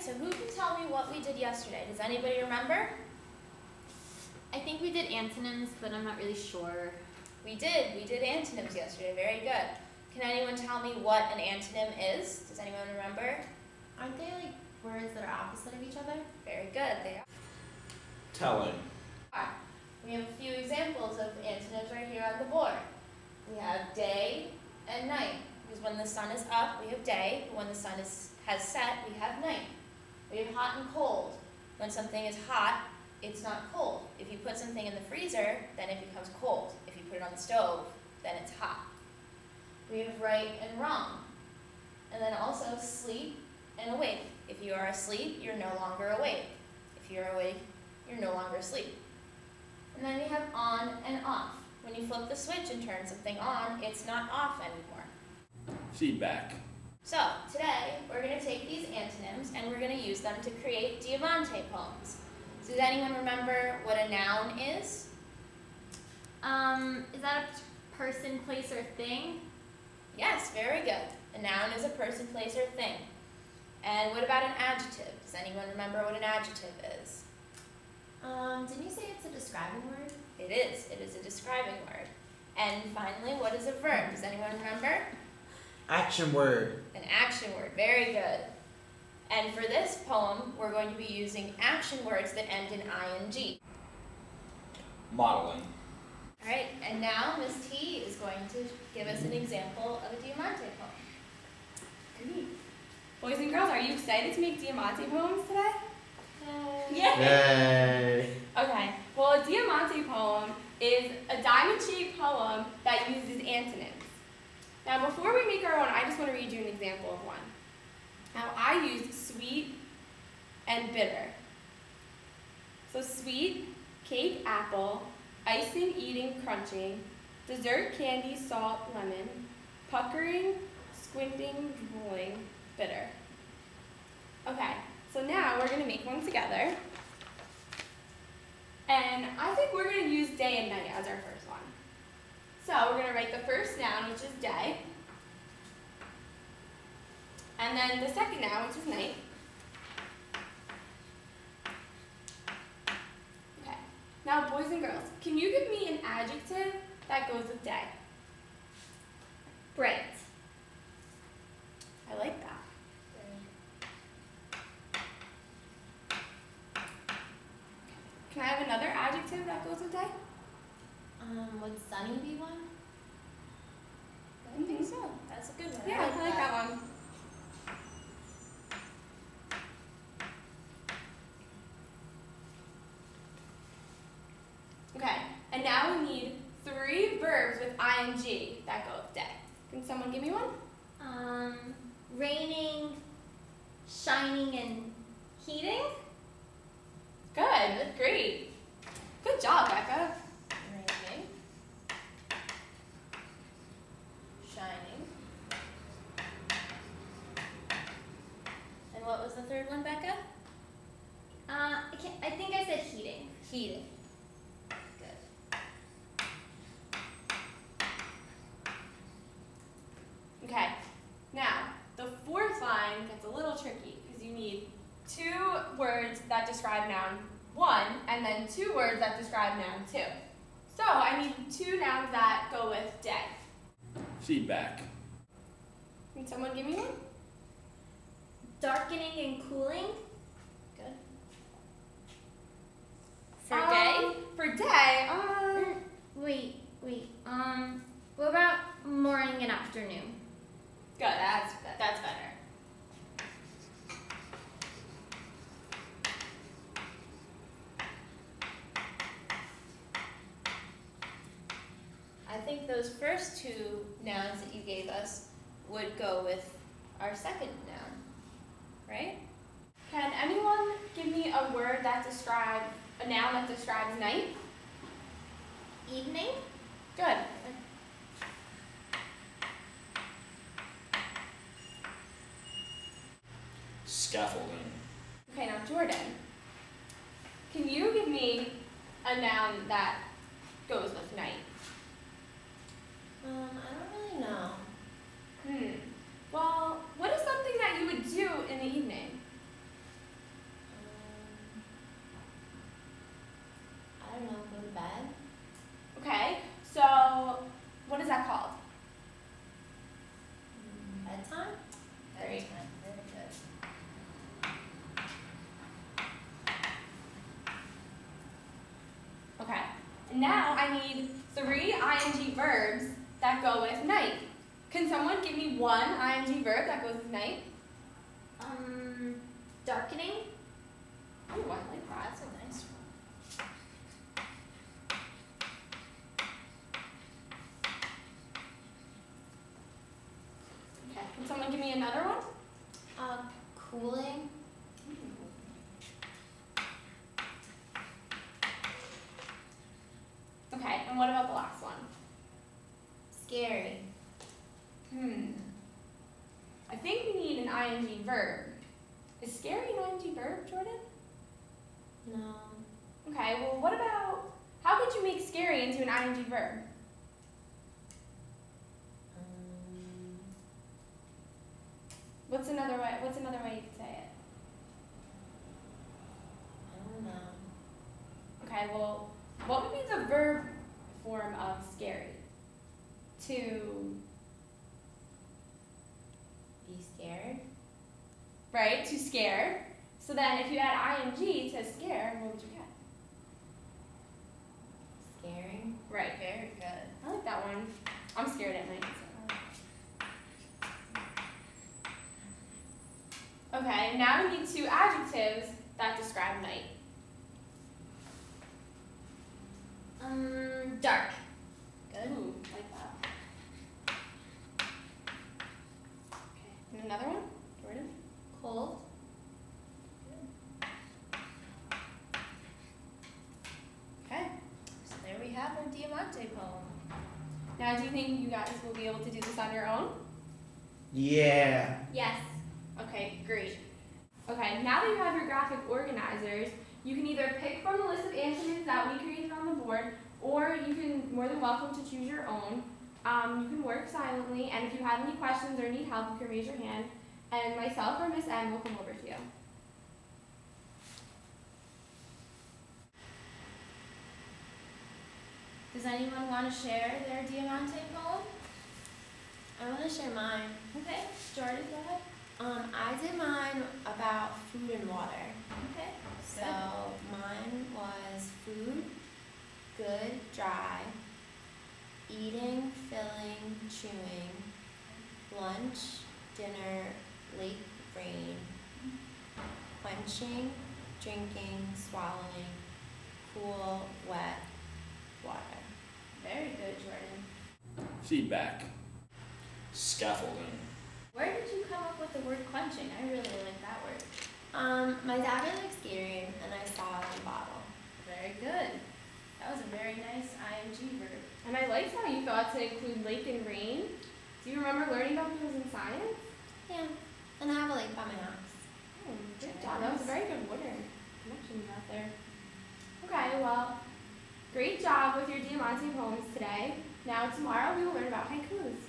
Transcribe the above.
so who can tell me what we did yesterday? Does anybody remember? I think we did antonyms, but I'm not really sure. We did antonyms yesterday, very good. Can anyone tell me what an antonym is? Does anyone remember? Aren't they like words that are opposite of each other? Very good, they are. Telling. We have a few examples of antonyms right here on the board. We have day and night, because when the sun is up, we have day. When the sun has set, we have night. We have hot and cold. When something is hot, it's not cold. If you put something in the freezer, then it becomes cold. If you put it on the stove, then it's hot. We have right and wrong. And then also sleep and awake. If you are asleep, you're no longer awake. If you're awake, you're no longer asleep. And then we have on and off. When you flip the switch and turn something on, it's not off anymore. Feedback. So, today, we're going to take these antonyms and we're going to use them to create Diamante poems. So does anyone remember what a noun is? Is that a person, place, or thing? Yes, very good. A noun is a person, place, or thing. And what about an adjective? Does anyone remember what an adjective is? Didn't you say it's a describing word? It is a describing word. And finally, what is a verb? Does anyone remember? Action word. An action word, very good. And for this poem, we're going to be using action words that end in ing. Modeling. All right, and now Ms. T is going to give us an example of a Diamante poem. Great. Boys and girls, are you excited to make Diamante poems today? Yay! Yay! Okay, well, a Diamante poem is a diamond-shaped poem that uses antonyms. Now, before we make our own, I just want to read you an example of one. Now, I used sweet and bitter. So sweet, cake, apple, icing, eating, crunching, dessert, candy, salt, lemon, puckering, squinting, drooling, bitter. Okay, so now we're going to make one together. And I think we're going to use day and night as our first one. So we're going to write the first noun, which is day. And then the second noun, which is night. Okay. Now, boys and girls, can you give me an adjective that goes with day? Bright. I like that. Can I have another adjective that goes with day? Would sunny be one? I think so. That's a good one. Yeah, I like that one. Okay, and now we need 3 verbs with ing that go with day. Can someone give me one? Raining, shining, and heating. Good, great. Good job, Becca. Raining. Shining. And what was the third one, Becca? I think I said heating. Heating. Good. Okay, now the 4th line gets a little tricky because you need 2 words that describe noun 1 and then 2 words that describe noun 2. So I need 2 nouns that go with day. Feedback. Can someone give me one? Darkening and cooling. Good. For day? For day, Wait. What about morning and afternoon? good, that's better. That's better. I think those first 2 nouns that you gave us would go with our second noun, right? Can anyone give me a word that describes, a noun that describes night? Evening. Good. Scaffolding. Okay, now Jordan, can you give me a noun that goes with night? I don't really know. Well, what is something that you would do in the evening? Now I need 3 ing verbs that go with night. Can someone give me one ing verb that goes with night? Darkening. Oh, I like that. That's a nice one. Okay. Can someone give me another one? Cooling. Okay, and what about the last one? Scary. I think we need an ing verb. Is scary an ing verb, Jordan? No. Okay, well what about, how could you make scary into an ing verb? What's another way you could say it? I don't know. Okay, well, what would be the verb form of scary? To, Be scared. right, to scare. So then if you add ing to scare, what would you get? Scaring. Right. Very good. I like that one. I'm scared at night. So. Okay, now we need 2 adjectives that describe night. Dark. Good. Ooh, like that. Okay, and another one, Jordan? Cold. Okay. So there we have our Diamante poem. Now, do you think you guys will be able to do this on your own? Yeah. Yes. Okay, great. Okay, now that you have your graphic organizers, you can either pick from the list of antonyms that we created on the board, or you can, more than welcome to choose your own. You can work silently, and if you have any questions or need help, you can raise your hand, and myself or Miss M will come over to you. Does anyone want to share their Diamante poem? I want to share mine. Okay. Jordan, go ahead. I did mine about food and water. Okay. So mine was food, good, dry, eating, filling, chewing, lunch, dinner, late rain, quenching, drinking, swallowing, cool, wet, water. Very good, Jordan. Feedback. Scaffolding. Where did you come up with the word quenching? I really like that word. My dad really likes skating, and I saw it on the bottle. Very good. That was a very nice ing verb. And I liked how you thought to include lake and rain. Do you remember learning about those in science? Yeah, and I have a lake by my house. Oh, good job. That was a very good water connections out there. Okay, well, great job with your Diamante poems today. Now tomorrow we will learn about haikus.